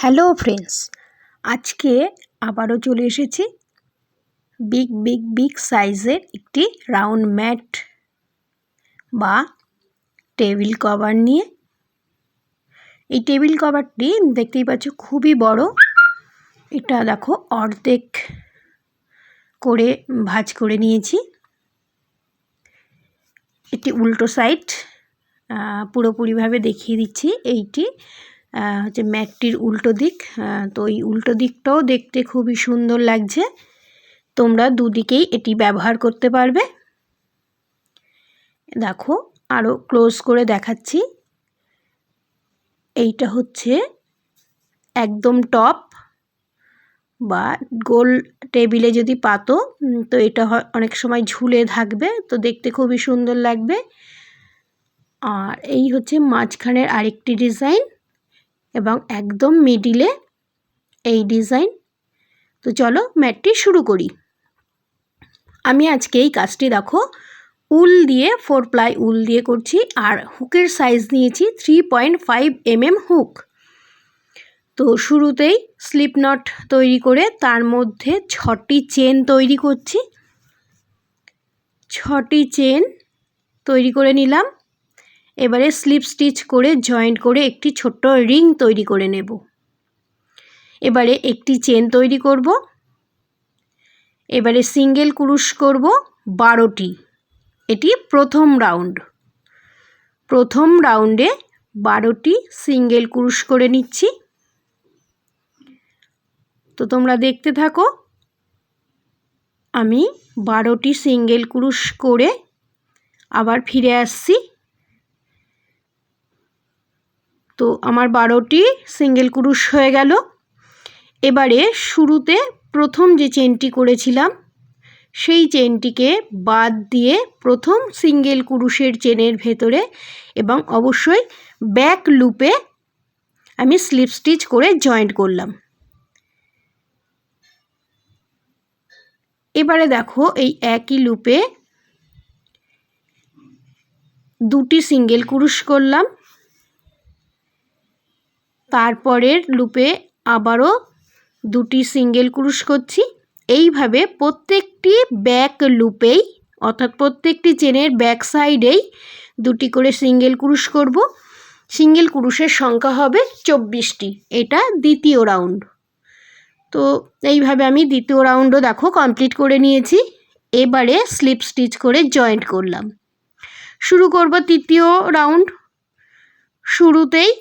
Hello friends, আজকে আবারও চলে এসেছি বিগ সাইজের একটি রাউন্ড ম্যাট বা টেবিল কভার নিয়ে। এই টেবিল কভারটি দেখতেই পাচ্ছ খুবই বড়। এটা দেখো অর্ধেক করে ভাঁজ করে নিয়েছি। এটি উল্টো সাইড পুরোপুরিভাবে দেখিয়ে দিচ্ছি। এইটি হচ্ছে ম্যাটটির উল্টো দিক। তো এই উল্টো দিকটাও দেখতে খুবই সুন্দর লাগছে। তোমরা দুদিকেই এটি ব্যবহার করতে পারবে। দেখো আরও ক্লোজ করে দেখাচ্ছি। এইটা হচ্ছে একদম টপ বা গোল টেবিলে যদি পাতো তো এটা অনেক সময় ঝুলে থাকবে, তো দেখতে খুবই সুন্দর লাগবে। আর এই হচ্ছে মাঝখানের আরেকটি ডিজাইন এবং একদম মিডিলে এই ডিজাইন। তো চলো ম্যাটটি শুরু করি। আমি আজকে এই কাজটি দেখো উল দিয়ে 4 প্লাই উল দিয়ে করছি। আর হুকের সাইজ নিয়েছি 3.5 mm হুক। তো শুরুতেই স্লিপ নট তৈরি করে তার মধ্যে 6টি চেন তৈরি করছি। 6টি চেন তৈরি করে নিলাম। এবারে স্লিপ স্টিচ করে জয়েন্ট করে একটি ছোট্ট রিং তৈরি করে নেব। এবারে একটি চেন তৈরি করব। এবারে সিঙ্গেল ক্রুশ করব 12টি। এটি প্রথম রাউন্ড। প্রথম রাউন্ডে 12টি সিঙ্গেল ক্রুশ করে নিচ্ছি। তো তোমরা দেখতে থাকো। আমি 12টি সিঙ্গেল ক্রুশ করে আবার ফিরে আসছি। তো আমার 12টি সিঙ্গেল ক্রুশ হয়ে গেল। এবারে শুরুতে প্রথম যে চেনটি করেছিলাম সেই চেনটিকে বাদ দিয়ে প্রথম সিঙ্গেল ক্রুশের চেনের ভেতরে এবং অবশ্যই ব্যাক লুপে আমি স্লিপ স্টিচ করে জয়েন্ট করলাম। এবারে দেখো এই একই লুপে 2টি সিঙ্গেল ক্রুশ করলাম। তারপরের লুপে আবারও 2টি সিঙ্গেল ক্রুশ করছি। এইভাবে প্রত্যেকটি ব্যাক লুপেই অর্থাৎ প্রত্যেকটি চেনের ব্যাক সাইডেই 2টি করে সিঙ্গেল ক্রুশ করব। সিঙ্গেল ক্রুশের সংখ্যা হবে 24টি। এটা দ্বিতীয় রাউন্ড। তো এইভাবে আমি দ্বিতীয় রাউন্ডও দেখো কমপ্লিট করে নিয়েছি। এবারে স্লিপ স্টিচ করে জয়েন্ট করলাম। শুরু করব তৃতীয় রাউন্ড। শুরুতেই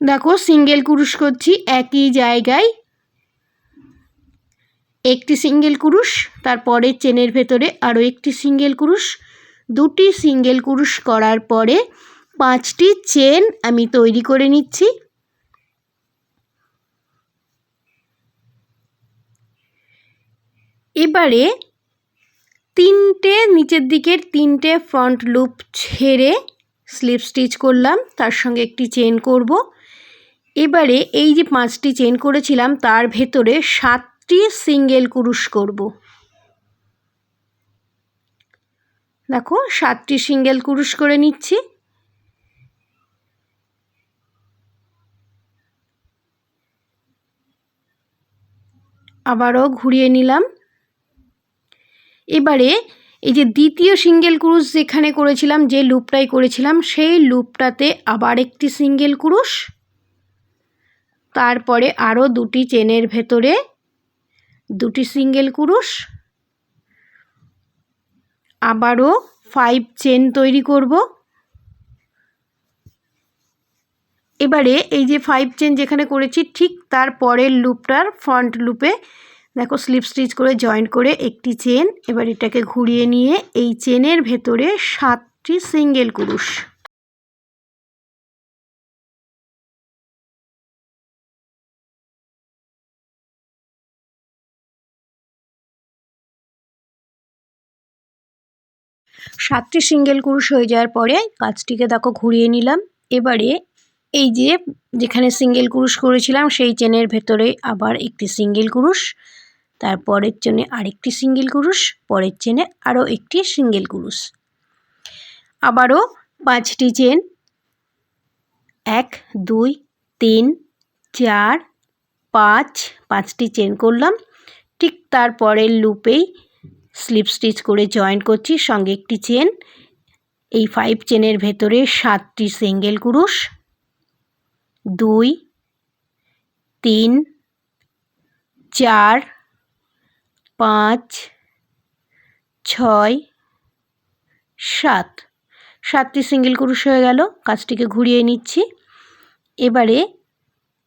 দেখো সিঙ্গেল ক্রুশ করছি একই জায়গায়, একটি সিঙ্গেল ক্রুশ, তারপরে চেনের ভেতরে আরও একটি সিঙ্গেল ক্রুশ, 2টি সিঙ্গেল ক্রুশ করার পরে 5টি চেন আমি তৈরি করে নিচ্ছি। এবারে 3টে নিচের দিকের 3টে ফ্রন্ট লুপ ছেড়ে স্লিপ স্টিচ করলাম, তার সঙ্গে একটি চেন করব। এবারে এই যে 5টি চেন করেছিলাম তার ভেতরে 7টি সিঙ্গেল ক্রুশ করব। দেখো 7টি সিঙ্গেল ক্রুশ করে নিচ্ছি। আবারও ঘুরিয়ে নিলাম। এবারে এই যে দ্বিতীয় সিঙ্গেল ক্রুশ যেখানে করেছিলাম, যে লুপটাই করেছিলাম সেই লুপটাতে আবার একটি সিঙ্গেল ক্রুশ, তারপরে আরও 2টি চেনের ভেতরে 2টি সিঙ্গেল ক্রুশ, আবারও 5 চেন তৈরি করব। এবারে এই যে 5 চেন যেখানে করেছি ঠিক তার পরের লুপটার ফ্রন্ট লুপে দেখো স্লিপ স্টিচ করে জয়েন্ট করে একটি চেন। এবার এটাকে ঘুরিয়ে নিয়ে এই চেনের ভেতরে 7টি সিঙ্গেল ক্রুশ। সাতটি সিঙ্গেল ক্রুশ হয়ে যাওয়ার পরে কাজটিকে দেখো ঘুরিয়ে নিলাম। এবারে এই যে যেখানে সিঙ্গেল ক্রুশ করেছিলাম সেই চেনের ভেতরে আবার একটি সিঙ্গেল ক্রুশ, তারপরের চেনে আরেকটি সিঙ্গেল ক্রুশ, পরের চেনে আরও একটি সিঙ্গেল ক্রুশ, আবারও 5টি চেন 1 2 3 4 5 5টি চেন করলাম। ঠিক তারপরের লুপেই স্লিপ স্টিচ করে জয়েন করছি, সঙ্গে একটি চেন। এই 5 চেনের ভেতরে 7টি সিঙ্গেল ক্রোশ, 2 3 4 5 6 7 7টি সিঙ্গেল ক্রোশ হয়ে গেল। কাজটিকে ঘুরিয়ে নিচ্ছি। এবারে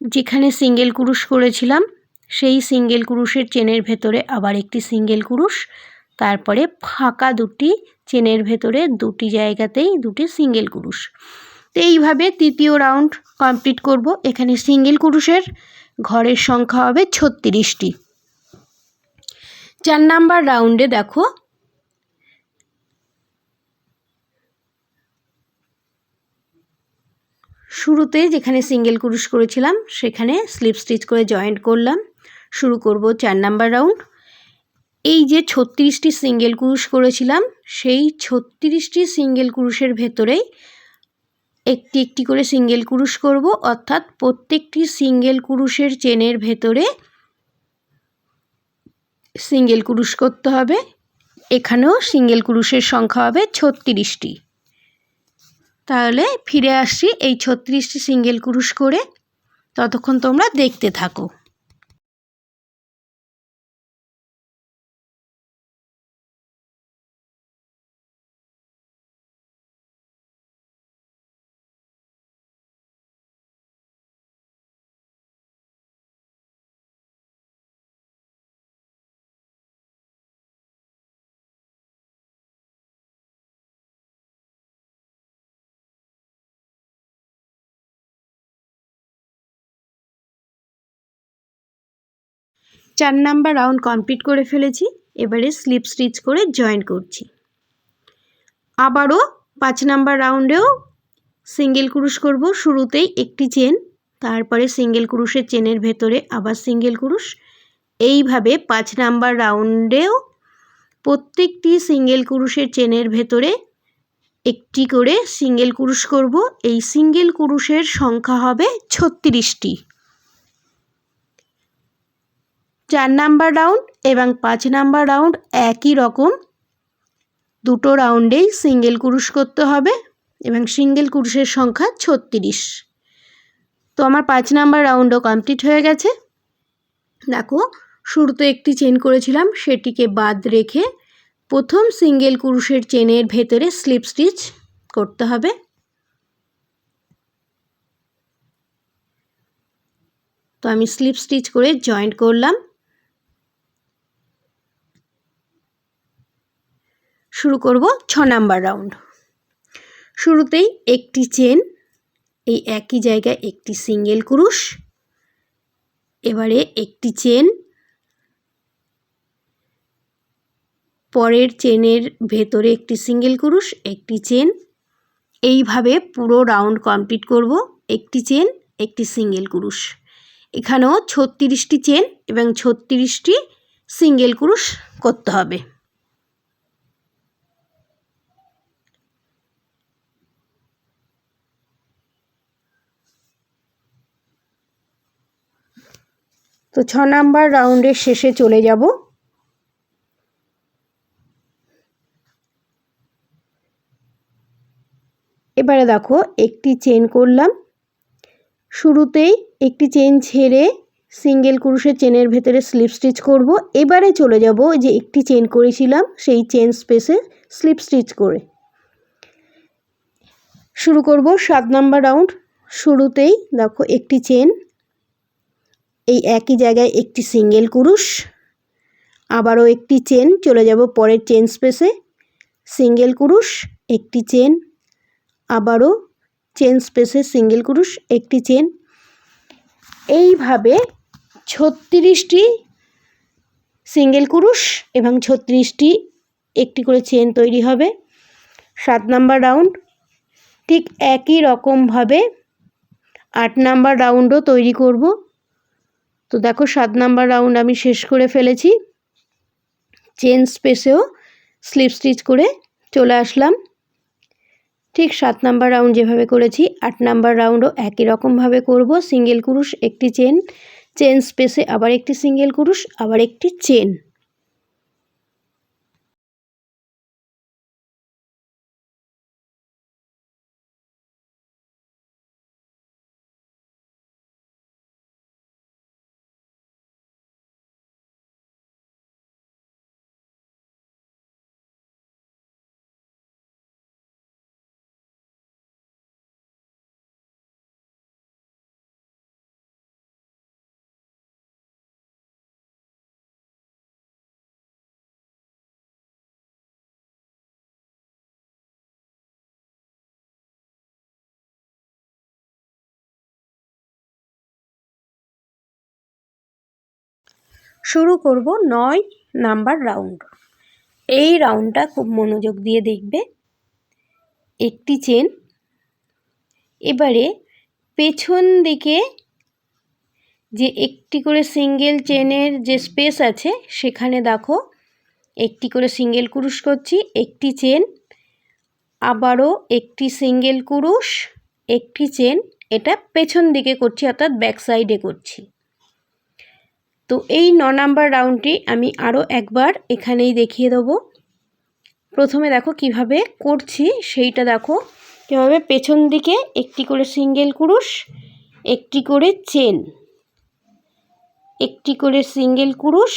যেখানে সিঙ্গেল ক্রোশ করেছিলাম সেই সিঙ্গেল ক্রোশের চেনের ভেতরে আবার একটি সিঙ্গেল ক্রোশ, তারপরে ফাঁকা দুটি চেনের ভেতরে দুটি জায়গাতেই দুটি সিঙ্গেল ক্রোশ। তো এইভাবে তৃতীয় রাউন্ড কমপ্লিট করব। এখানে সিঙ্গেল ক্রোশের ঘরের সংখ্যা হবে 36টি। 4 নাম্বার রাউন্ডে দেখো শুরুতে যেখানে সিঙ্গেল ক্রোশ করেছিলাম সেখানে স্লিপ স্টিচ করে জয়েন্ট করলাম। শুরু করব 4 নাম্বার রাউন্ড। এই যে 36টি সিঙ্গেল ক্রোশ করেছিলাম সেই 36টি সিঙ্গেল ক্রোশের ভেতরেই একটি একটি করে সিঙ্গেল ক্রোশ করব, অর্থাৎ প্রত্যেকটি সিঙ্গেল ক্রোশের চেনের ভেতরে সিঙ্গেল ক্রোশ করতে হবে। এখানেও সিঙ্গেল ক্রোশের সংখ্যা হবে 36টি। তাহলে ফিরে আসছি এই 36টি সিঙ্গেল ক্রোশ করে, ততক্ষণ তোমরা দেখতে থাকো। চার নাম্বার রাউন্ড কমপ্লিট করে ফেলেছি। এবারে স্লিপ স্টিচ করে জয়েন করছি। আবারও 5 নাম্বার রাউন্ডেও সিঙ্গেল ক্রোশ করব। শুরুতেই একটি চেন, তারপরে সিঙ্গেল ক্রোশের চেনের ভেতরে আবার সিঙ্গেল ক্রোশ। এইভাবে 5 নাম্বার রাউন্ডেও প্রত্যেকটি সিঙ্গেল ক্রোশের চেনের ভেতরে একটি করে সিঙ্গেল ক্রোশ করব। এই সিঙ্গেল ক্রোশের সংখ্যা হবে 36টি। 4 নাম্বার রাউন্ড এবং 5 নাম্বার রাউন্ড একই রকম, দুটো রাউন্ডেই সিঙ্গেল ক্রোশ করতে হবে এবং সিঙ্গেল ক্রোশের সংখ্যা 36। তো আমার 5 নাম্বার রাউন্ডও কমপ্লিট হয়ে গেছে। দেখো শুরুতে একটি চেন করেছিলাম সেটিকে বাদ রেখে প্রথম সিঙ্গেল ক্রোশের চেনের ভেতরে স্লিপ স্টিচ করতে হবে। তো আমি স্লিপ স্টিচ করে জয়েন্ট করলাম। শুরু করব 6 নাম্বার রাউন্ড। শুরুতেই একটি চেন, এই একই জায়গায় একটি সিঙ্গেল ক্রোশ, এবারে একটি চেন, পরের চেনের ভেতরে একটি সিঙ্গেল ক্রোশ, একটি চেন। এইভাবে পুরো রাউন্ড কমপ্লিট করব। একটি চেন, একটি সিঙ্গেল ক্রোশ। এখানেও 36টি চেন এবং 36টি সিঙ্গেল ক্রোশ করতে হবে। তো 6 নাম্বার রাউন্ডের শেষে চলে যাব। এবারে দেখো একটি চেন করলাম। শুরুতেই একটি চেন ছেড়ে সিঙ্গেল ক্রোশের চেনের ভেতরে স্লিপ স্টিচ করব। এবারে চলে যাব যে একটি চেন করেছিলাম সেই চেন স্পেসে স্লিপ স্টিচ করে। শুরু করব 7 নাম্বার রাউন্ড। শুরুতেই দেখো একটি চেন, এই একই জায়গায় একটি সিঙ্গেল ক্রোশ, আবারও একটি চেন, চলে যাব পরের চেন স্পেসে, সিঙ্গেল ক্রোশ, একটি চেন, আবারও চেন স্পেসে সিঙ্গেল ক্রোশ, একটি চেন। এইভাবে 36টি সিঙ্গেল ক্রোশ এবং 36টি একটি করে চেন তৈরি হবে। 7 নাম্বার রাউন্ড ঠিক একই রকমভাবে 8 নাম্বার রাউন্ডও তৈরি করব। তো দেখো 7 নাম্বার রাউন্ড আমি শেষ করে ফেলেছি। চেন স্পেসেও স্লিপ স্টিচ করে চলে আসলাম। ঠিক 7 নাম্বার রাউন্ড যেভাবে করেছি 8 নাম্বার রাউন্ডও একই রকমভাবে করব। সিঙ্গেল ক্রুশ, একটি চেন, চেন স্পেসে আবার একটি সিঙ্গেল ক্রুশ, আবার একটি চেন। শুরু করব 9 নাম্বার রাউন্ড। এই রাউন্ডটা খুব মনোযোগ দিয়ে দেখবে। একটি চেন, এবারে পেছন দিকে যে একটি করে সিঙ্গেল চেনের যে স্পেস আছে সেখানে দেখো একটি করে সিঙ্গেল ক্রুশ করছি, একটি চেন, আবারও একটি সিঙ্গেল ক্রুশ, একটি চেন। এটা পেছন দিকে করছি, অর্থাৎ ব্যাক সাইডে করছি। তো এই 9 নাম্বার রাউন্ডটি আমি আরও একবার এখানেই দেখিয়ে দেবো। প্রথমে দেখো কিভাবে করছি সেইটা দেখো। কীভাবে পেছন দিকে একটি করে সিঙ্গেল ক্রুশ, একটি করে চেন, একটি করে সিঙ্গেল ক্রুশ,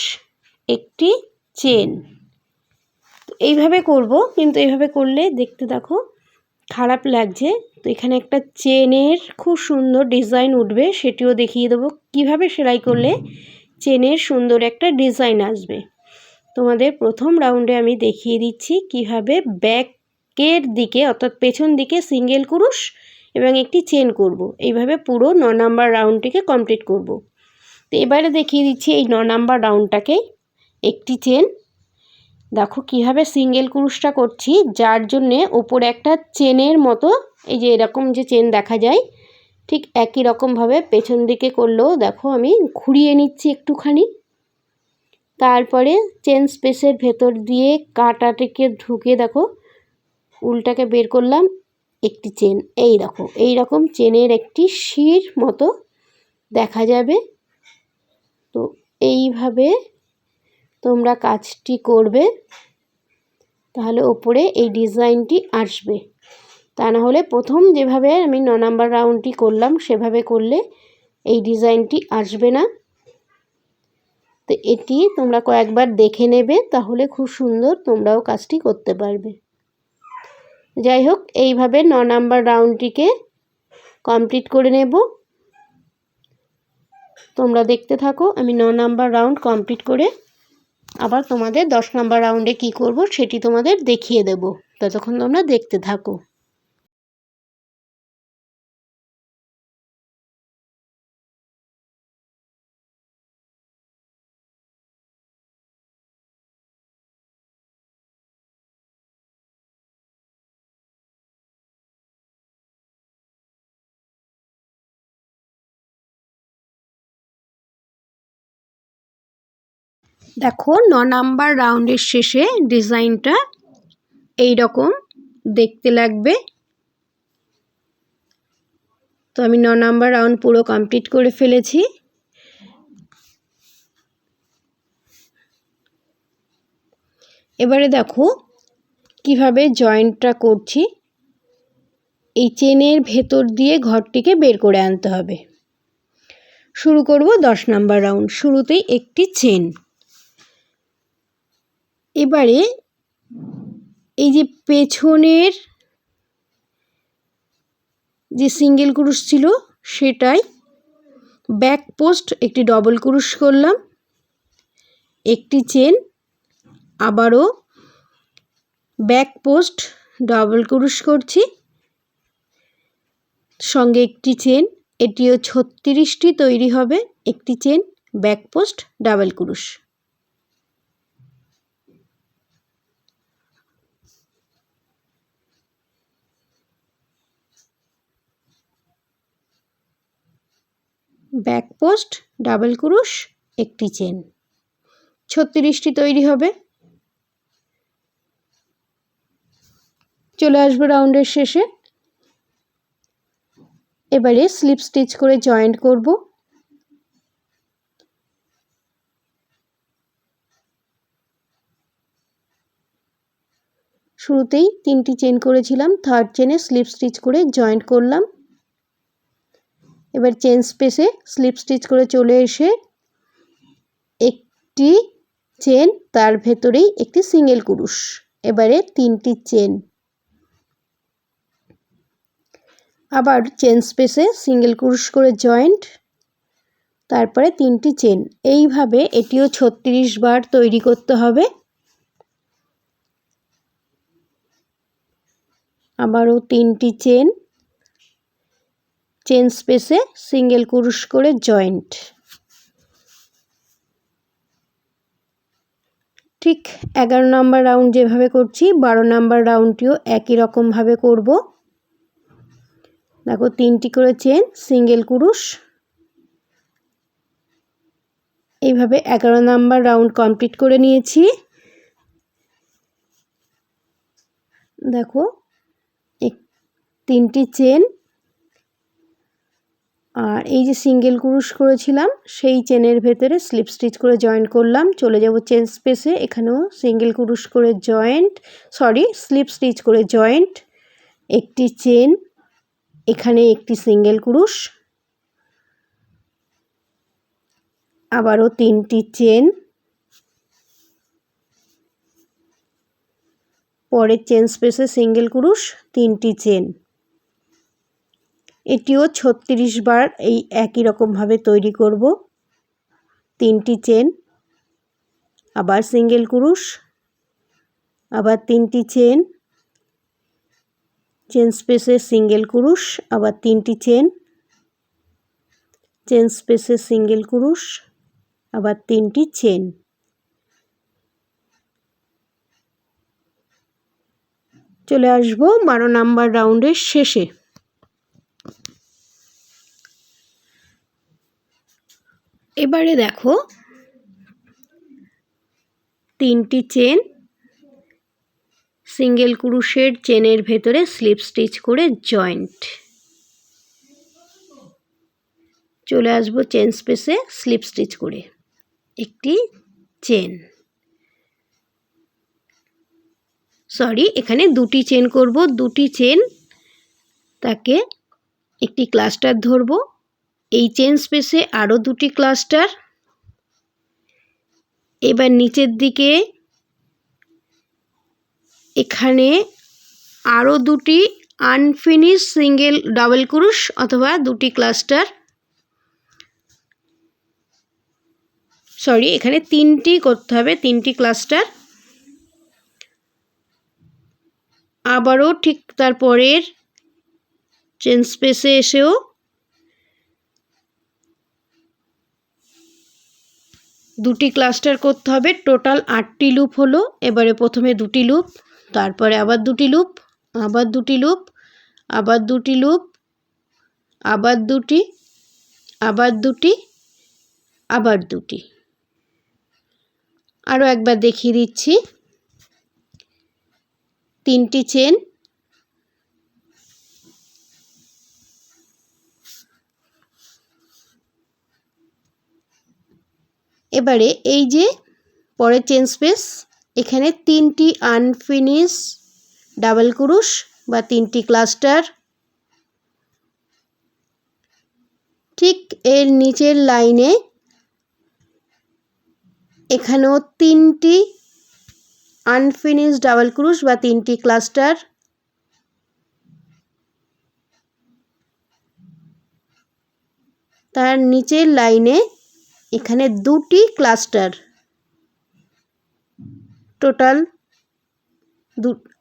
একটি চেন। এইভাবে করব, কিন্তু এইভাবে করলে দেখতে দেখো খারাপ লাগছে। তো এখানে একটা চেনের খুব সুন্দর ডিজাইন উঠবে, সেটিও দেখিয়ে দেবো কিভাবে সেলাই করলে চেনের সুন্দর একটা ডিজাইন আসবে। তোমাদের প্রথম রাউন্ডে আমি দেখিয়ে দিচ্ছি কিভাবে ব্যাকের দিকে অর্থাৎ পেছন দিকে সিঙ্গেল ক্রুশ এবং একটি চেন করব। এইভাবে পুরো 9 নাম্বার রাউন্ডটিকে কমপ্লিট করব। তো এবারে দেখিয়ে দিচ্ছি এই 9 নাম্বার রাউন্ডটাকে। একটি চেন, দেখো কিভাবে সিঙ্গেল ক্রুশটা করছি, যার জন্যে ওপরে একটা চেনের মতো এই যে এরকম যে চেন দেখা যায়, ঠিক একই রকমভাবে পেছন দিকে করলেও দেখো আমি ঘুরিয়ে নিচ্ছি একটুখানি। তারপরে চেন স্পেসের ভেতর দিয়ে কাঁটাটিকে ঢুকে দেখো উল্টাকে বের করলাম, একটি চেন। এই দেখো এইরকম চেনের একটি শির মতো দেখা যাবে। তো এইভাবে তোমরা কাজটি করবে, তাহলে ওপরে এই ডিজাইনটি আসবে। তা না হলে প্রথম যেভাবে আমি 9 নাম্বার রাউন্ডটি করলাম সেভাবে করলে এই ডিজাইনটি আসবে না। তো এটি তোমরা কয়েকবার দেখে নেবে, তাহলে খুব সুন্দর তোমরাও কাজটি করতে পারবে। যাই হোক, এইভাবে 9 নাম্বার রাউন্ডটিকে কমপ্লিট করে নেব। তোমরা দেখতে থাকো, আমি 9 নাম্বার রাউন্ড কমপ্লিট করে আবার তোমাদের 10 নাম্বার রাউন্ডে কি করব সেটি তোমাদের দেখিয়ে দেব। ততক্ষণ তোমরা দেখতে থাকো। দেখো 9 নাম্বার রাউন্ডের শেষে ডিজাইনটা এই রকম দেখতে লাগবে। তো আমি 9 নাম্বার রাউন্ড পুরো কমপ্লিট করে ফেলেছি। এবারে দেখো কিভাবে জয়েন্টটা করছি। এই চেনের ভেতর দিয়ে ঘরটিকে বের করে আনতে হবে। শুরু করব 10 নাম্বার রাউন্ড। শুরুতেই একটি চেন। এবারে এই যে পেছনের যে সিঙ্গেল ক্রুশ ছিল সেটাই ব্যাক পোস্ট একটি ডবল ক্রুশ করলাম, একটি চেন, আবারও ব্যাক পোস্ট ডাবল ক্রুশ করছি, সঙ্গে একটি চেন। এটিও 36টি তৈরি হবে। একটি চেন, ব্যাক পোস্ট, ডাবল ক্রুশ। ব্যাক পোস্ট, ডাবল ক্রুশ, একটি চেন, 36টি তৈরি হবে। চলে আসবো রাউন্ডের শেষে। এবারে স্লিপ স্টিচ করে জয়েন্ট করব। শুরুতেই 3টি চেন করেছিলাম, থার্ড চেনে স্লিপ স্টিচ করে জয়েন্ট করলাম। এবার চেন স্পেসে স্লিপ স্টিচ করে চলে এসে একটি চেন, তার ভেতরেই একটি সিঙ্গেল ক্রুশ। এবারে 3টি চেন, আবার চেন স্পেসে সিঙ্গেল ক্রুশ করে জয়েন্ট, তারপরে 3টি চেন। এইভাবে এটিও 36 বার তৈরি করতে হবে। আবারও 3টি চেন, চেন স্পেসে সিঙ্গেল ক্রুশ করে জয়েন্ট। ঠিক 11 নম্বর রাউন্ড যেভাবে করছি 12 নম্বর রাউন্ডটিও একই রকমভাবে করব। দেখো 3টি করে চেন, সিঙ্গেল ক্রুশ। এইভাবে 11 নম্বর রাউন্ড কমপ্লিট করে নিয়েছি। দেখো 3টি চেন, আর এই যে সিঙ্গেল ক্রুশ করেছিলাম সেই চেনের ভেতরে স্লিপ স্টিচ করে জয়েন্ট করলাম। চলে যাব চেন স্পেসে, এখানেও সিঙ্গেল ক্রুশ করে স্লিপ স্টিচ করে জয়েন্ট, একটি চেন, এখানে একটি সিঙ্গেল ক্রুশ, আবারও 3টি চেন, পরের চেন স্পেসে সিঙ্গেল ক্রুশ, 3টি চেন। এটিও 36 বার এই একই রকমভাবে তৈরি করব। 3টি চেন, আবার সিঙ্গেল ক্রুশ, আবার 3টি চেন, চেন স্পেসে সিঙ্গেল ক্রুশ, আবার 3টি চেন, চেন স্পেসে সিঙ্গেল ক্রুশ, আবার 3টি চেন। চলে আসব 12 নম্বর রাউন্ডের শেষে। এবারে দেখো 3টি চেন, সিঙ্গেল ক্রুশের চেনের ভেতরে স্লিপ স্টিচ করে জয়েন্ট। চলে আসবো চেন স্পেসে স্লিপ স্টিচ করে একটি চেন, এখানে 2টি চেন করব। 2টি চেন, তাকে একটি ক্লাস্টার ধরব, এই চেন স্পেসে আরও 2টি ক্লাস্টার। এবার নিচের দিকে এখানে আরও 2টি আনফিনিশ সিঙ্গেল ডাবল ক্রুশ অথবা 2টি ক্লাস্টার, এখানে 3টি করতে হবে, 3টি ক্লাস্টার। আবারও ঠিক তারপরের চেন স্পেসে এসেও 2টি ক্লাস্টার করতে হবে। টোটাল 8টি লুপ হলো। এবারে প্রথমে 2টি লুপ, তারপরে আবার 2টি লুপ, আবার 2টি লুপ, আবার 2টি লুপ, আবার 2টি, আবার 2টি, আবার 2টি। আরও একবার দেখিয়ে দিচ্ছি। 3টি চেন, এবারে এই যে পরের চেন স্পেস, এখানে 3টি আনফিনিশ ডাবল ক্রুশ বা 3টি ক্লাস্টার। ঠিক এর নিচের লাইনে এখানেও 3টি আনফিনিশ ডাবল ক্রুশ বা 3টি ক্লাস্টার। তার নিচের লাইনে এখানে 2টি ক্লাস্টার। টোটাল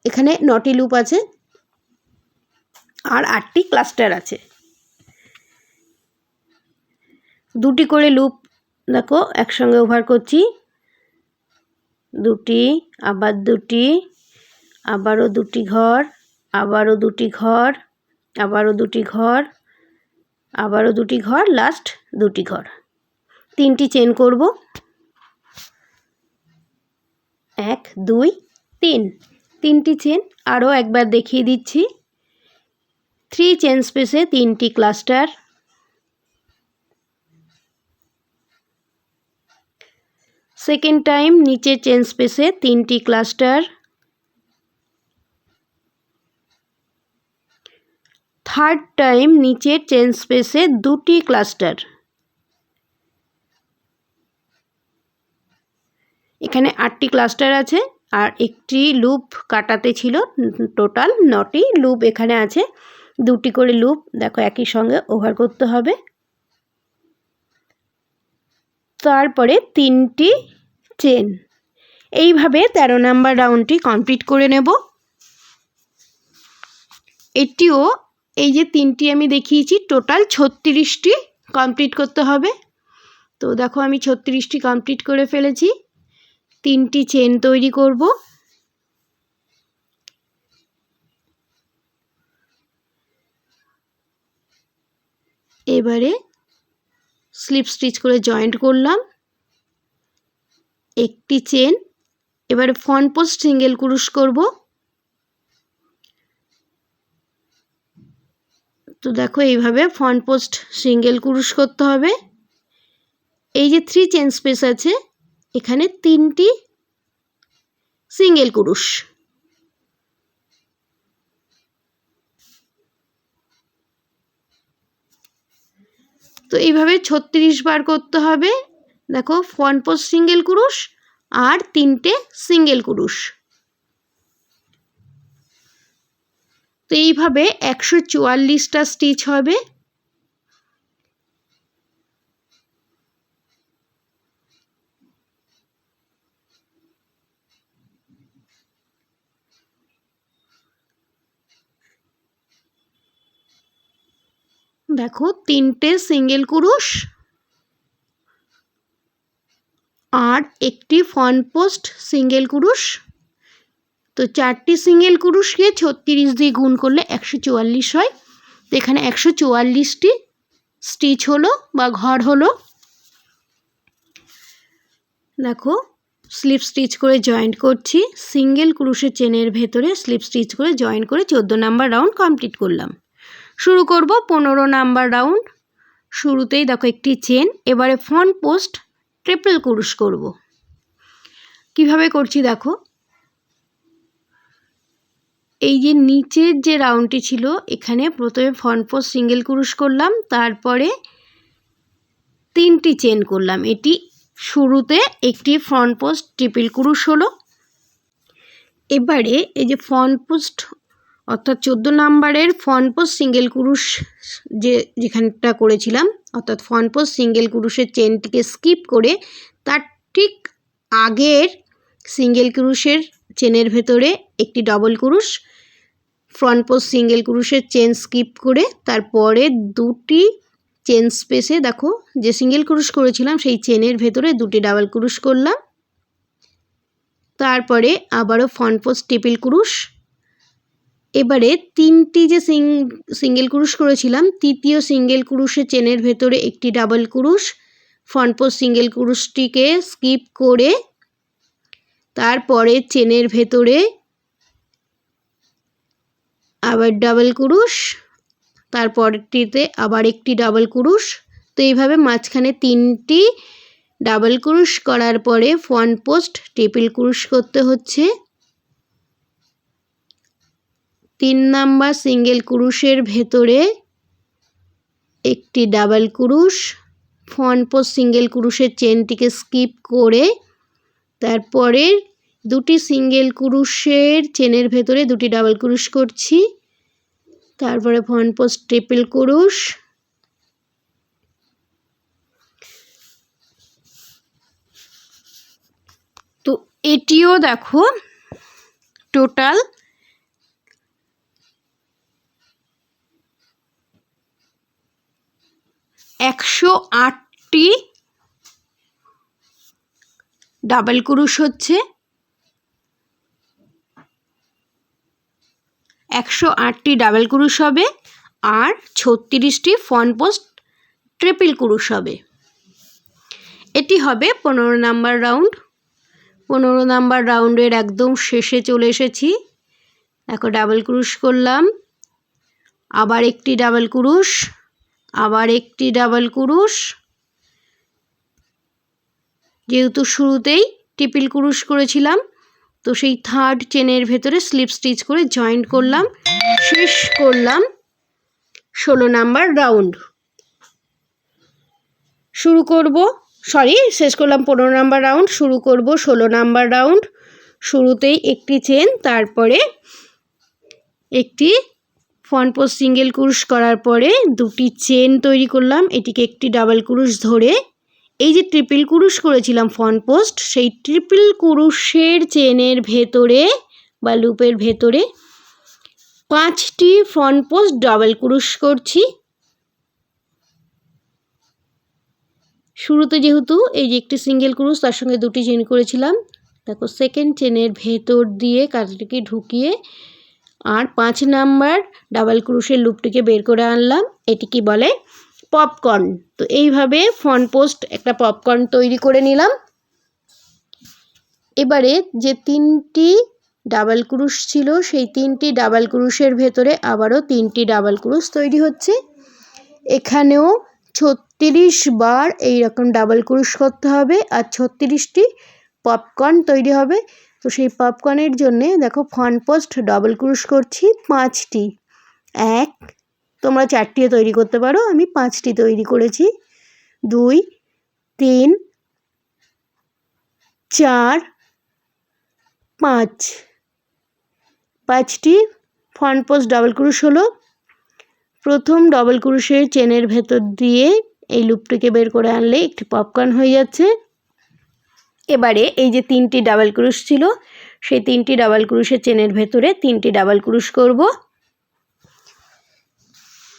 এখানে 9টি লুপ আছে আর 8টি ক্লাস্টার আছে। 2টি করে লুপ দেখো একসঙ্গে ওভার করছি, 2টি, আবার 2টি, আবারও 2টি ঘর, আবারও 2টি ঘর, আবারও 2টি ঘর, আবারও 2টি ঘর, লাস্ট 2টি ঘর। 3টি চেন করব, 1 2 3, 3টি চেন আরও একবার দেখিয়ে দিচ্ছি। 3 চেন স্পেসে 3টি ক্লাস্টার, সেকেন্ড টাইম নিচের চেন স্পেসে 3টি ক্লাস্টার, থার্ড টাইম নিচের চেন স্পেসে 2টি ক্লাস্টার। এখানে 8টি ক্লাস্টার আছে আর একটি লুপ কাটাতে ছিল, টোটাল 9টি লুপ এখানে আছে। 2টি করে লুপ দেখো একই সঙ্গে ওভার করতে হবে। তারপরে 3টি চেন। এইভাবে 13 নাম্বার রাউন্ডটি কমপ্লিট করে নেব। এটিও এই যে 3টি আমি দেখিয়েছি টোটাল 36টি কমপ্লিট করতে হবে। তো দেখো আমি 36টি কমপ্লিট করে ফেলেছি। 3টি চেন তৈরি করব। এবারে স্লিপ স্টিচ করে জয়েন্ট করলাম, একটি চেন। এবারে ফ্রন্ট পোস্ট সিঙ্গেল ক্রুশ করব। তো দেখো এইভাবে ফ্রন্ট পোস্ট সিঙ্গেল ক্রুশ করতে হবে। এই যে 3 চেন স্পেস আছে এখানে 3টি সিঙ্গেল ক্রুশ। তো এইভাবে 36 বার করতে হবে। দেখো ফ্রন্ট পোস্ট সিঙ্গেল ক্রুশ আর 3টে সিঙ্গেল ক্রুশ। তো এইভাবে 144টা স্টিচ হবে। দেখো 3টে সিঙ্গেল ক্রুশ আর একটি ফ্রন্ট পোস্ট সিঙ্গেল ক্রুশ। তো 4টি সিঙ্গেল ক্রুশকে 36 দিয়ে গুণ করলে 144 হয়। তো এখানে 144টি স্টিচ হলো বা ঘর হলো। দেখো স্লিপ স্টিচ করে জয়েন্ট করছি, সিঙ্গেল ক্রুশের চেনের ভেতরে স্লিপ স্টিচ করে জয়েন্ট করে 14 নাম্বার রাউন্ড কমপ্লিট করলাম। শুরু করব 15 নাম্বার রাউন্ড। শুরুতেই দেখো একটি চেন। এবারে ফ্রন্ট পোস্ট ট্রিপল ক্রুশ করব। কিভাবে করছি দেখো, এই যে নিচের যে রাউন্ডটি ছিল এখানে প্রথমে ফ্রন্ট পোস্ট সিঙ্গেল ক্রুশ করলাম, তারপরে 3টি চেন করলাম। এটি শুরুতে একটি ফ্রন্ট পোস্ট ট্রিপল ক্রুশ হলো। এবারে এই যে ফ্রন্ট পোস্ট অর্থাৎ 14 নাম্বারের ফ্রন্ট পোস্ট সিঙ্গেল ক্রুশ যেখানটা করেছিলাম, অর্থাৎ ফ্রন্ট পোস্ট সিঙ্গেল ক্রুশের চেনটিকে স্কিপ করে তার ঠিক আগের সিঙ্গেল ক্রুশের চেনের ভেতরে একটি ডবল ক্রুশ, ফ্রন্ট পোস্ট সিঙ্গেল ক্রুশের চেন স্কিপ করে তারপরে 2টি চেন স্পেসে দেখো যে সিঙ্গেল ক্রুশ করেছিলাম সেই চেনের ভেতরে 2টি ডাবল ক্রুশ করলাম। তারপরে আবারও ফ্রন্ট পোস্ট ট্রিপল ক্রুশ। এবারে 3টি যে সিঙ্গেল ক্রুশ করেছিলাম তৃতীয় সিঙ্গেল ক্রুশের চেনের ভেতরে একটি ডাবল ক্রুশ, ফ্রন্ট পোস্ট সিঙ্গেল ক্রুশটিকে স্কিপ করে তারপরে চেনের ভেতরে আবার ডাবল ক্রুশ, তারপরটিতে আবার একটি ডাবল ক্রুশ। তো এইভাবে মাঝখানে 3টি ডাবল ক্রুশ করার পরে ফ্রন্ট পোস্ট ট্রিপল ক্রুশ করতে হচ্ছে। 3 নাম্বার সিঙ্গেল ক্রুশের ভেতরে একটি ডাবল ক্রুশ, ফ্রন্ট পোস্ট সিঙ্গেল ক্রুশের চেনটিকে স্কিপ করে তারপরে 2টি সিঙ্গেল ক্রুশের চেনের ভেতরে 2টি ডাবল ক্রুশ করছি, তারপরে ফ্রন্ট পোস্ট ট্রিপল ক্রুশ। তো এটিও দেখো টোটাল 108টি ডাবল ক্রুশ হচ্ছে। 108টি ডাবল ক্রুশ হবে আর 36টি ফ্রন্ট পোস্ট ট্রিপল ক্রুশ হবে। এটি হবে 15 নাম্বার রাউন্ড। 15 নাম্বার রাউন্ডের একদম শেষে চলে এসেছি। দেখো ডাবল ক্রুশ করলাম, আবার একটি ডাবল ক্রুশ, আবার একটি ডাবল ক্রুশ, যেহেতু শুরুতেই ট্রিপল ক্রুশ করেছিলাম তো সেই থার্ড চেনের ভেতরে স্লিপ স্টিচ করে জয়েন্ট করলাম, শেষ করলাম 16 নাম্বার রাউন্ড। শুরু করব, শেষ করলাম 15 নাম্বার রাউন্ড, শুরু করব 16 নাম্বার রাউন্ড। শুরুতেই একটি চেন, তারপরে একটি ফ্রন্ট পোস্ট সিঙ্গেল ক্রুশ করার পরে দুটি চেন তৈরি করলাম, এটিকে একটি ডাবল ক্রুশ ধরে এই যে ট্রিপল ক্রুশ করেছিলাম ফ্রন্ট পোস্ট, সেই ট্রিপল ক্রুশের চেনের ভেতরে বা লুপের ভেতরে 5টি ফ্রন্ট পোস্ট ডাবল ক্রুশ করছি। শুরুতে যেহেতু এই যে একটি সিঙ্গেল ক্রুশ তার সঙ্গে দুটি চেন করেছিলাম, দেখো সেকেন্ড চেনের ভেতর দিয়ে কাজটিকে ঢুকিয়ে আর 5 নাম্বার ডাবল ক্রুশের লুপটিকে বের করে আনলাম, এটিকে বলে পপকর্ন। তো এইভাবে ফ্রন্ট পোস্ট একটা পপকর্ন তৈরি করে নিলাম। এবারে যে 3টি ডাবল ক্রুশ ছিল সেই 3টি ডাবল ক্রুশের ভেতরে আবারও 3টি ডাবল ক্রুশ তৈরি হচ্ছে। এখানেও 36 বার এইরকম ডাবল ক্রুশ করতে হবে আর 36টি পপকর্ন তৈরি হবে। তো সেই পপকর্নের জন্যে দেখো ফ্রন্ট পোস্ট ডাবল ক্রুশ করছি 5টি, তোমরা 4টিও তৈরি করতে পারো, আমি 5টি তৈরি করেছি। 2 3 4 5, 5টি ফ্রন্ট পোস্ট ডাবল ক্রুশ হলো। প্রথম ডাবল ক্রুশের চেনের ভেতর দিয়ে এই লুপটিকে বের করে আনলে একটি পপকর্ন হয়ে যাচ্ছে। এবারে এই যে 3টি ডাবল ক্রুশ ছিল সেই 3টি ডাবল ক্রুশের চেনের ভেতরে 3টি ডাবল ক্রুশ করব।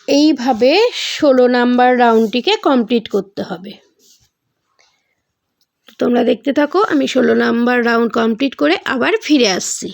এইভাবে 16 নাম্বার রাউন্ডটিকে কমপ্লিট করতে হবে। তোমরা দেখতে থাকো, আমি 16 নাম্বার রাউন্ড কমপ্লিট করে আবার ফিরে আসছি।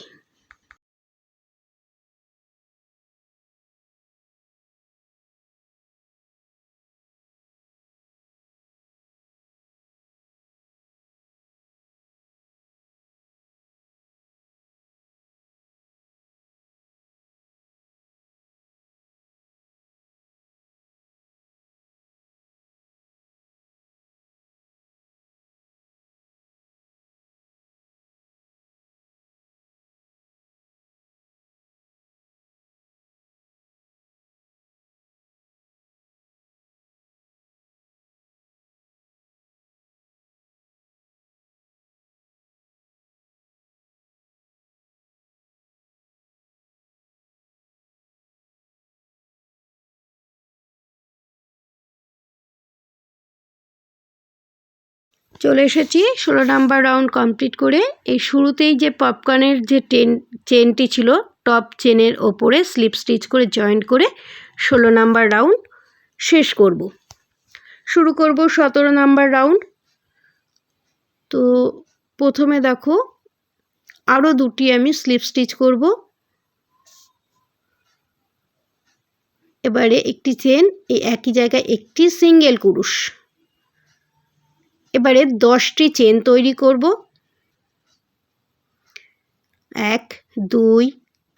চলে এসেছি 16 নাম্বার রাউন্ড কমপ্লিট করে। এই শুরুতেই যে পপকর্নের যে চেনটি ছিল টপ চেনের ওপরে স্লিপ স্টিচ করে জয়েন্ট করে 16 নাম্বার রাউন্ড শেষ করব। শুরু করব 17 নাম্বার রাউন্ড। তো প্রথমে দেখো আরও দুটি আমি স্লিপ স্টিচ করব। এবারে একটি চেন, এই একই জায়গায় একটি সিঙ্গেল ক্রুশ। এবারে 10টি চেন তৈরি করব। 1 2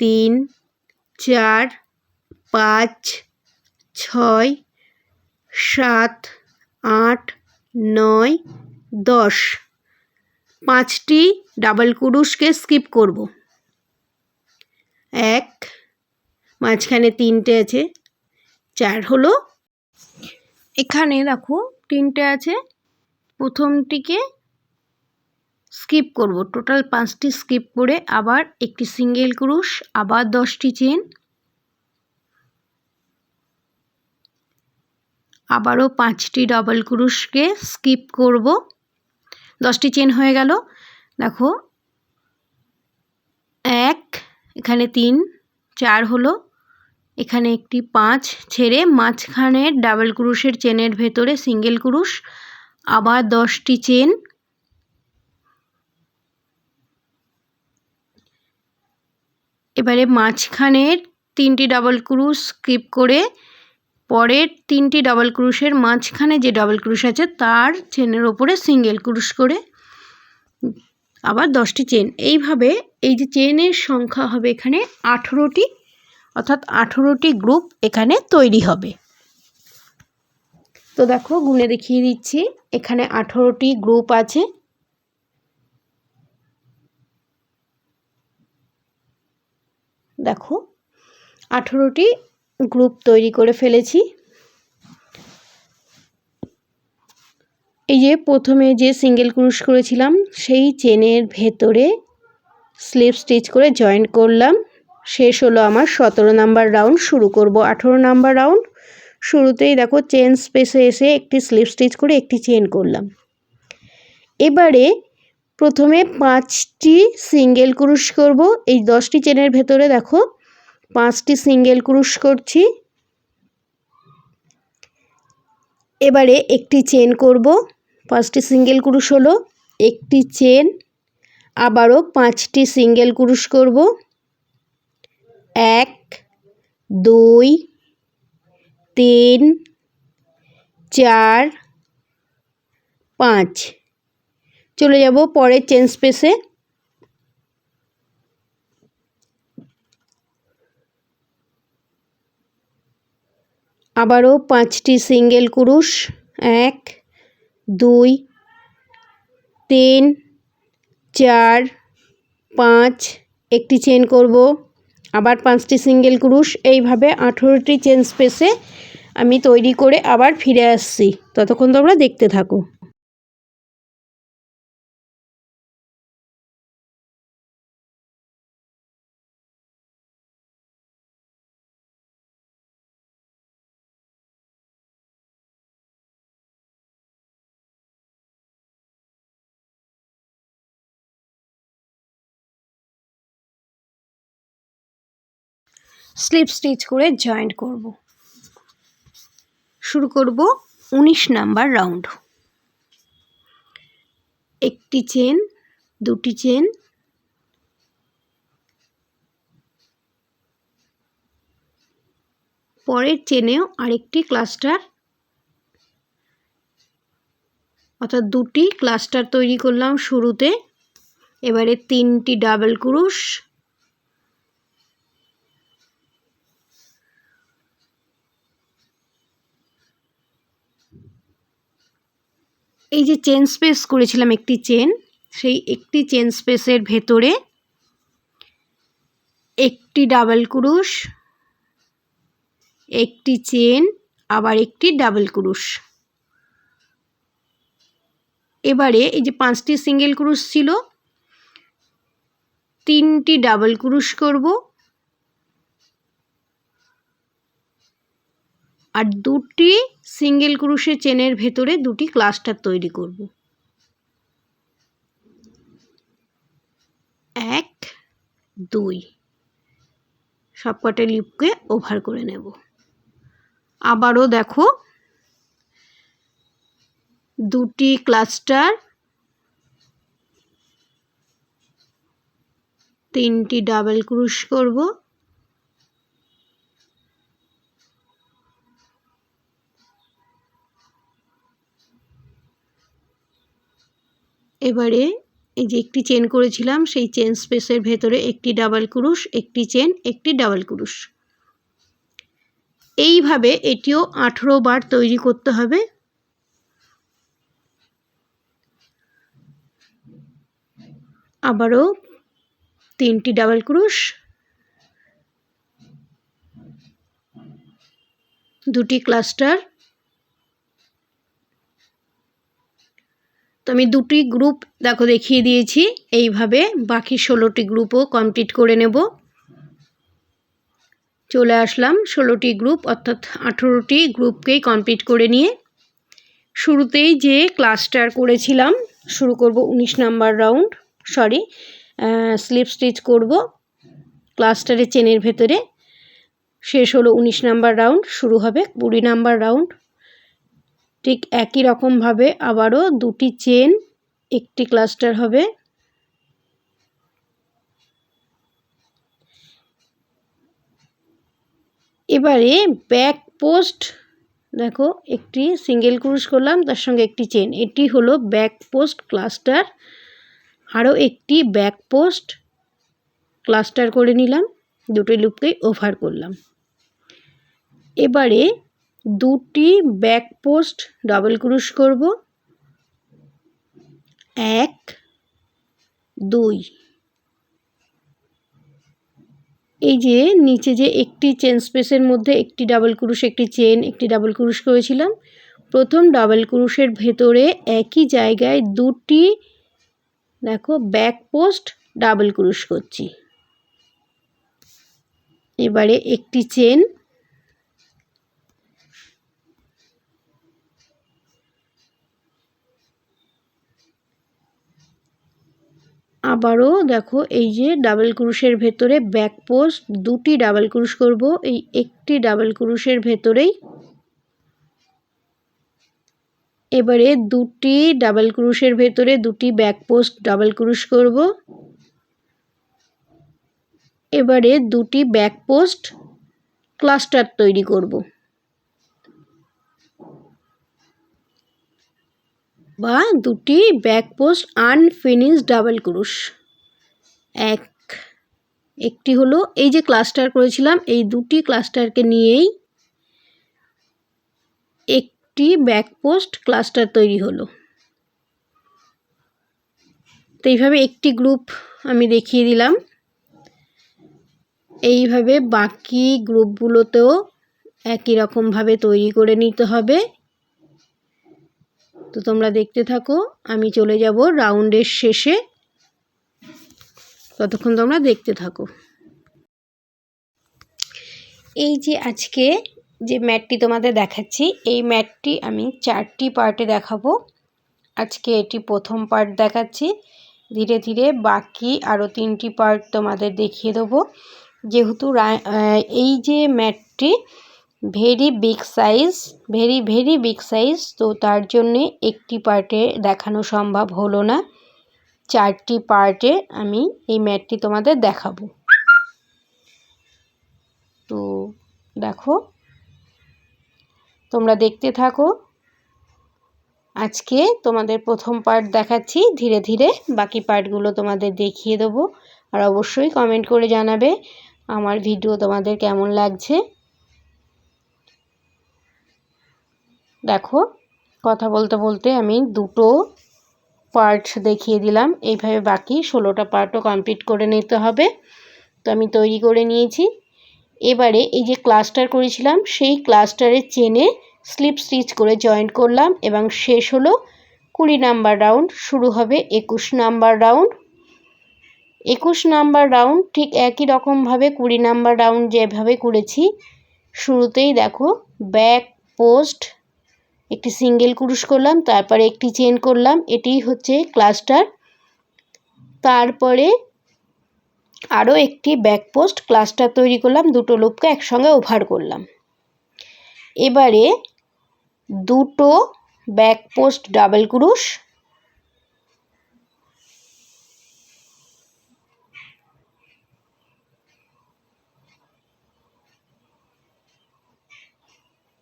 3 4 5 6 7 8 9 10, 5টি ডাবল ক্রুশকে স্কিপ করব। 1, মাঝখানে 3টে আছে, 4 হলো। এখানে দেখো 3টে আছে, প্রথমটিকে স্কিপ করব, টোটাল 5টি স্কিপ করে আবার একটি সিঙ্গেল ক্রুশ, আবার 10টি চেন, আবারও 5টি ডাবল ক্রুশকে স্কিপ করব। 10টি চেন হয়ে গেল। দেখো 1, এখানে 3, 4 হলো। এখানে একটি 5 ছেড়ে মাঝখানের ডাবল ক্রুশের চেনের ভেতরে সিঙ্গেল ক্রুশ, আবার 10টি চেন, এবারে মাঝখানের 3টি ডাবল ক্রুশ স্কিপ করে পরের 3টি ডাবল ক্রুশের মাঝখানে যে ডাবল ক্রুশ আছে তার চেনের ওপরে সিঙ্গেল ক্রুশ করে আবার 10টি চেন। এইভাবে এই যে চেনের সংখ্যা হবে এখানে 18টি, অর্থাৎ 18টি গ্রুপ এখানে তৈরি হবে। তো দেখো গুনে দেখিয়ে দিচ্ছি, এখানে 18টি গ্রুপ আছে। দেখো 18টি গ্রুপ তৈরি করে ফেলেছি। এই যে প্রথমে যে সিঙ্গেল ক্রুশ করেছিলাম সেই চেনের ভেতরে স্লিপ স্টিচ করে জয়েন করলাম। শেষ হলো আমার 17 নাম্বার রাউন্ড। শুরু করব 18 নাম্বার রাউন্ড। শুরুতেই দেখো চেন স্পেসে এসে একটি স্লিপ স্টিচ করে একটি চেন করলাম। এবারে প্রথমে 5টি সিঙ্গেল ক্রুশ করব। এই 10টি চেনের ভেতরে দেখো 5টি সিঙ্গেল ক্রুশ করছি। এবারে একটি চেন করব। 5টি সিঙ্গেল ক্রুশ হলো, একটি চেন, আবারও 5টি সিঙ্গেল ক্রুশ করব। 1 2 3 4 5। চলে যাব পরের চেন স্পেসে। আবারও 5টি সিঙ্গেল ক্রুশ, 1 2 3 4 5, একটি চেন করব, আবার 5টি সিঙ্গেল ক্রুশ। এইভাবে 18টি চেন স্পেসে আমি তৈরি করে আবার ফিরে আসছি। ততক্ষণ তোমরা দেখতে থাকো। স্লিপ স্টিচ করে জয়েন্ট করব। শুরু করব 19 নাম্বার রাউন্ড। একটি চেন, দুটি চেন, পরের চেনেও আরেকটি ক্লাস্টার, অর্থাৎ দুটি ক্লাস্টার তৈরি করলাম শুরুতে। এবারে 3টি ডাবল ক্রুশ, এই যে চেন স্পেস করেছিলাম একটি চেন, সেই একটি চেন স্পেসের ভেতরে একটি ডাবল ক্রুশ, একটি চেন, আবার একটি ডাবল ক্রুশ। এবারে এই যে 5টি সিঙ্গেল ক্রুশ ছিল, 3টি ডাবল ক্রুশ করব আর দুটি সিঙ্গেল ক্রুশের চেনের ভেতরে দুটি ক্লাস্টার তৈরি করব। 1 2, সবকটা লিপকে ওভার করে নেব। আবারও দেখো দুটি ক্লাস্টার, 3টি ডাবল ক্রুশ করব, এবারে এই যে একটি চেন করেছিলাম সেই চেন স্পেসের ভেতরে একটি ডাবল ক্রুশ, একটি চেন, একটি ডাবল ক্রুশ। এইভাবে এটিও 18 বার তৈরি করতে হবে। আবারও 3টি ডাবল ক্রুশ, দুটি ক্লাস্টার। তো আমি দুটি গ্রুপ দেখো দেখিয়ে দিয়েছি। এইভাবে বাকি 16টি গ্রুপও কমপ্লিট করে নেব। চলে আসলাম 16টি গ্রুপ, অর্থাৎ 18টি গ্রুপকেই কমপ্লিট করে নিয়ে শুরুতেই যে ক্লাস্টার করেছিলাম শুরু করব 19 নাম্বার রাউন্ড। স্লিপ স্টিচ করব ক্লাস্টারের চেনের ভেতরে। শেষ হলো 19 নাম্বার রাউন্ড, শুরু হবে 20 নাম্বার রাউন্ড। ঠিক একই রকমভাবে আবারও দুটি চেন, একটি ক্লাস্টার হবে। এবারে ব্যাক পোস্ট দেখো একটি সিঙ্গেল ক্রুশ করলাম, তার সঙ্গে একটি চেন, এটি হলো ব্যাক পোস্ট ক্লাস্টার। আরও একটি ব্যাক পোস্ট ক্লাস্টার করে নিলাম, দুটো লুপকেই ওভার করলাম। এবারে দুটি ব্যাক পোস্ট ডাবল ক্রোশ করব, 1 2। এই যে নিচে যে একটি চেন স্পেসের মধ্যে একটি ডাবল ক্রোশ, একটি চেন, একটি ডাবল ক্রোশ করেছিলাম, প্রথম ডাবল ক্রোশের ভেতরে একই জায়গায় দুটি দেখো ব্যাক পোস্ট ডাবল ক্রোশ করছি। এবারে একটি চেন, আবারও দেখো এই যে ডাবল ক্রোশের ভেতরে ব্যাক পোস্ট দুটি ডাবল ক্রোশ করব, এই একটি ডাবল ক্রোশের ভেতরেই। এবারে দুটি ডাবল ক্রোশের ভেতরে দুটি ব্যাক পোস্ট ডাবল ক্রোশ করব। এবারে দুটি ব্যাক পোস্ট ক্লাস্টার তৈরি করব বা দুটি ব্যাক পোস্ট আনফিনিশড ডাবল ক্রোশ। একটি হলো এই যে ক্লাস্টার করেছিলাম, এই দুটি ক্লাস্টারকে নিয়েই একটি ব্যাক পোস্ট ক্লাস্টার তৈরি হলো। তো এইভাবে একটি গ্রুপ আমি দেখিয়ে দিলাম। এইভাবে বাকি গ্রুপগুলোতেও একই রকমভাবে তৈরি করে নিতে হবে। তো তোমরা দেখতে থাকো, আমি চলে যাব রাউন্ডের শেষে, ততক্ষণ তোমরা দেখতে থাকো। এই যে আজকে যে ম্যাটটি তোমাদের দেখাচ্ছি, এই ম্যাটটি আমি 4টি পার্টে দেখাবো। আজকে এটি প্রথম পার্ট দেখাচ্ছি, ধীরে ধীরে বাকি আরও 3টি পার্ট তোমাদের দেখিয়ে দেবো। যেহেতু এই যে ম্যাটটি ভেরি বিগ সাইজ, তো তার জন্যে একটি পার্টে দেখানো সম্ভব হলো না। 4টি পার্টে আমি এই ম্যাটটি তোমাদের দেখাবো। তো দেখো, তোমরা দেখতে থাকো। আজকে তোমাদের প্রথম পার্ট দেখাচ্ছি, ধীরে ধীরে বাকি পার্টগুলো তোমাদের দেখিয়ে দেবো। আর অবশ্যই কমেন্ট করে জানাবে আমার ভিডিও তোমাদের কেমন লাগছে। দেখো, কথা বলতে বলতে আমি দুটো পার্ট দেখিয়ে দিলাম। এইভাবে বাকি 16টা পার্টও কমপ্লিট করে নিতে হবে। তো আমি তৈরি করে নিয়েছি। এবারে এই যে ক্লাস্টার করেছিলাম, সেই ক্লাস্টারের চেনে স্লিপ স্টিচ করে জয়েন্ট করলাম এবং শেষ হলো 20 নাম্বার রাউন্ড, শুরু হবে 21 নাম্বার রাউন্ড। 21 নাম্বার রাউন্ড ঠিক একই রকমভাবে 20 নাম্বার রাউন্ড যেভাবে করেছি, শুরুতেই দেখো ব্যাক পোস্ট একটি সিঙ্গেল ক্রোশ করলাম, তারপরে একটি চেন করলাম, এটি হচ্ছে ক্লাস্টার। তারপরে আরও একটি ব্যাক পোস্ট ক্লাস্টার তৈরি করলাম, দুটো লুপকে একসঙ্গে ওভার করলাম। এবারে দুটো ব্যাক পোস্ট ডাবল ক্রোশ,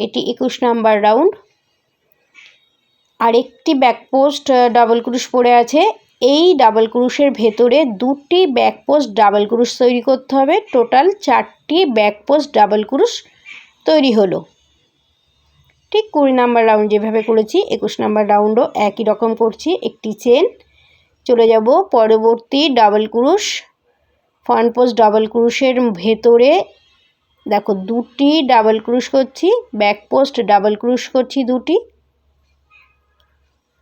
এটি 21 নাম্বার রাউন্ড। আরেকটি ব্যাক পোস্ট ডাবল ক্রোশ পড়ে আছে, এই ডাবল ক্রোশের ভেতরে দুটি ব্যাক পোস্ট ডাবল ক্রোশ তৈরি করতে হবে। টোটাল 4টি ব্যাক পোস্ট ডাবল ক্রোশ তৈরি হলো। ঠিক 20 নাম্বার রাউন্ড যেভাবে করেছি, 21 নাম্বার রাউন্ডও একই রকম করছি। একটি চেন, চলে যাব পরবর্তী ডাবল ক্রোশ। ফ্রন্ট পোস্ট ডাবল ক্রোশের ভেতরে দেখো দুটি ডাবল ক্রোশ করছি, ব্যাক পোস্ট ডাবল ক্রোশ করছি দুটি।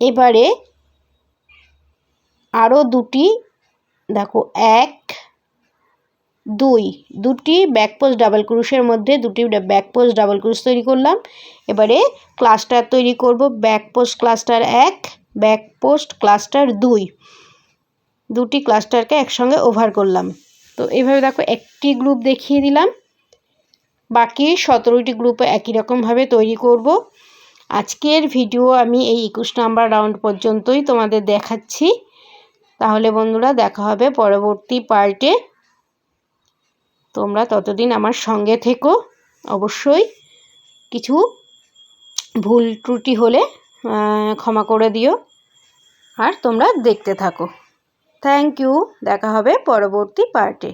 এবারে আরও দুটি, দেখো 1 2, দুটি ব্যাক পোস্ট ডাবল ক্রোশের মধ্যে দুটি ব্যাক পোস্ট ডাবল ক্রোশ তৈরি করলাম। এবারে ক্লাস্টার তৈরি করব, back post cluster 1, back post cluster 2, দুটি ক্লাস্টারকে একসঙ্গে ওভার করলাম। তো এইভাবে দেখো একটি গ্রুপ দেখিয়ে দিলাম, বাকি 17টি গ্রুপে একই রকমভাবে তৈরি করব। আজকের ভিডিও আমি এই 21 নাম্বার রাউন্ড পর্যন্তই তোমাদের দেখাচ্ছি। তাহলে বন্ধুরা, দেখা হবে পরবর্তী পার্টে। তোমরা ততদিন আমার সঙ্গে থেকো। অবশ্যই কিছু ভুল ত্রুটি হলে ক্ষমা করে দিও, আর তোমরা দেখতে থাকো। থ্যাংক ইউ, দেখা হবে পরবর্তী পার্টে।